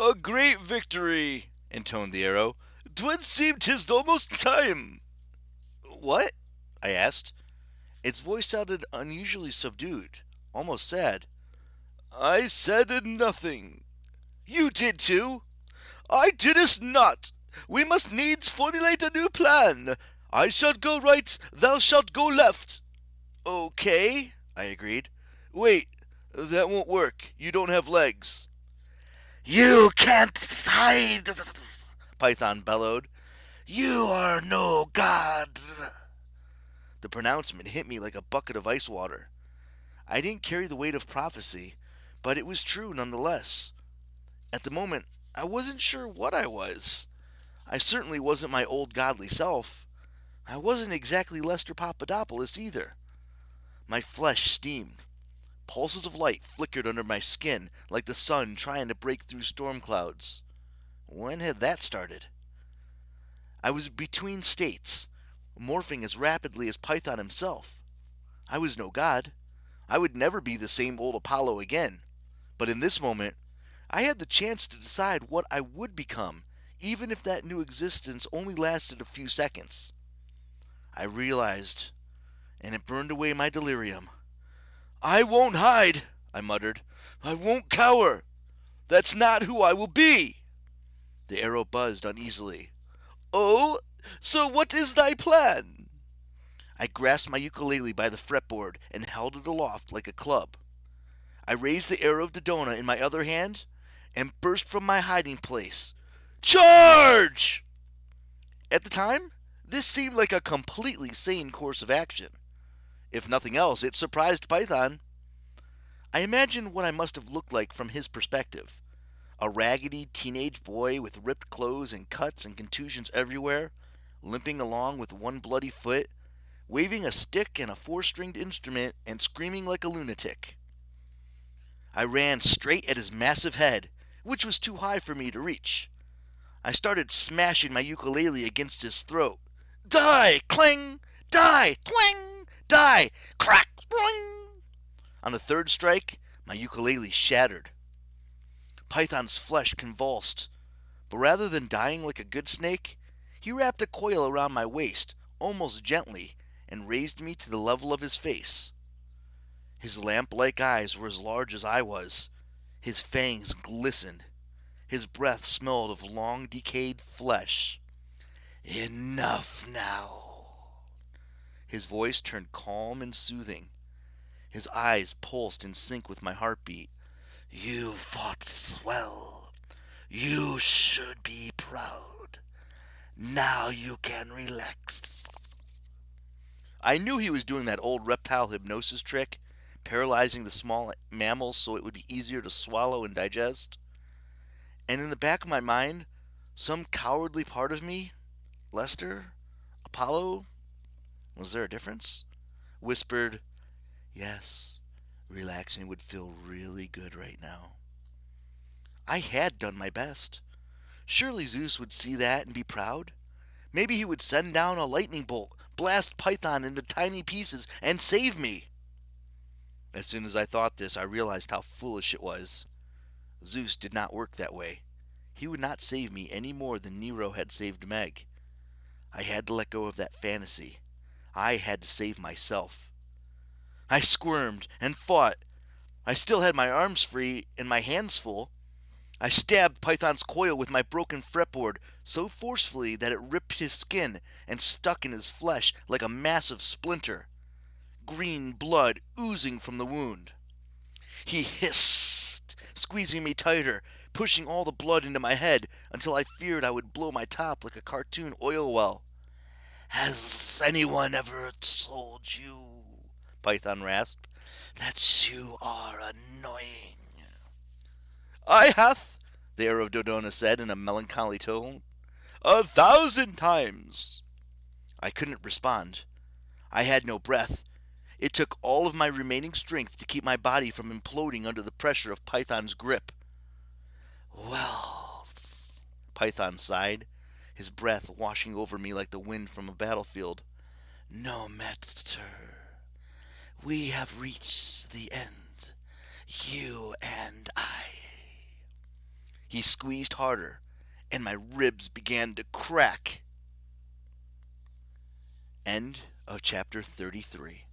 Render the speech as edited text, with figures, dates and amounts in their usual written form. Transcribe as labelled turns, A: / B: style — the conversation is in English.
A: A great victory, intoned the arrow. 'Twould seem 'tis almost time. What? I asked. Its voice sounded unusually subdued, almost sad. I said nothing. You did too. I didst not. We must needs formulate a new plan. I shall go right, thou shalt go left. Okay, I agreed. Wait, that won't work. You don't have legs. You can't hide, Python bellowed. You are no god. The pronouncement hit me like a bucket of ice water. I didn't carry the weight of prophecy, but it was true nonetheless. At the moment, I wasn't sure what I was. I certainly wasn't my old godly self. I wasn't exactly Lester Papadopoulos either. My flesh steamed. Pulses of light flickered under my skin like the sun trying to break through storm clouds. When had that started? I was between states, morphing as rapidly as Python himself. I was no god. I would never be the same old Apollo again. But in this moment, I had the chance to decide what I would become, even if that new existence only lasted a few seconds. I realized, and it burned away my delirium. I won't hide, I muttered. I won't cower. That's not who I will be. The arrow buzzed uneasily. Oh, so what is thy plan? I grasped my ukulele by the fretboard and held it aloft like a club. I raised the arrow of Dodona in my other hand and burst from my hiding place. Charge! At the time, this seemed like a completely sane course of action. If nothing else, it surprised Python. I imagined what I must have looked like from his perspective. A raggedy teenage boy with ripped clothes and cuts and contusions everywhere, limping along with one bloody foot, waving a stick and a four-stringed instrument and screaming like a lunatic. I ran straight at his massive head, which was too high for me to reach. I started smashing my ukulele against his throat. Die! Clang! Die! Twang! Die! Crack! Boing! On the third strike, my ukulele shattered. Python's flesh convulsed, but rather than dying like a good snake, he wrapped a coil around my waist, almost gently, and raised me to the level of his face. His lamp-like eyes were as large as I was. His fangs glistened. His breath smelled of long decayed flesh. Enough now. His voice turned calm and soothing. His eyes pulsed in sync with my heartbeat. You fought well. You should be proud. Now you can relax. I knew he was doing that old reptile hypnosis trick, paralyzing the small mammals so it would be easier to swallow and digest. And in the back of my mind, some cowardly part of me, Lester, Apollo, was there a difference? Whispered, yes, relaxing would feel really good right now. I had done my best. Surely Zeus would see that and be proud. Maybe he would send down a lightning bolt, blast Python into tiny pieces, and save me. As soon as I thought this, I realized how foolish it was. Zeus did not work that way. He would not save me any more than Nero had saved Meg. I had to let go of that fantasy. I had to save myself. I squirmed and fought. I still had my arms free and my hands full. I stabbed Python's coil with my broken fretboard so forcefully that it ripped his skin and stuck in his flesh like a massive splinter. Green blood oozing from the wound. He hissed, squeezing me tighter, pushing all the blood into my head until I feared I would blow my top like a cartoon oil well. Has anyone ever told you, Python rasped, that you are annoying? I hath, the arrow of Dodona said in a melancholy tone, 1,000 times. I couldn't respond. I had no breath. It took all of my remaining strength to keep my body from imploding under the pressure of Python's grip. Well, Python sighed, his breath washing over me like the wind from a battlefield. No matter. We have reached the end. You and I. He squeezed harder, and my ribs began to crack. End of chapter 33.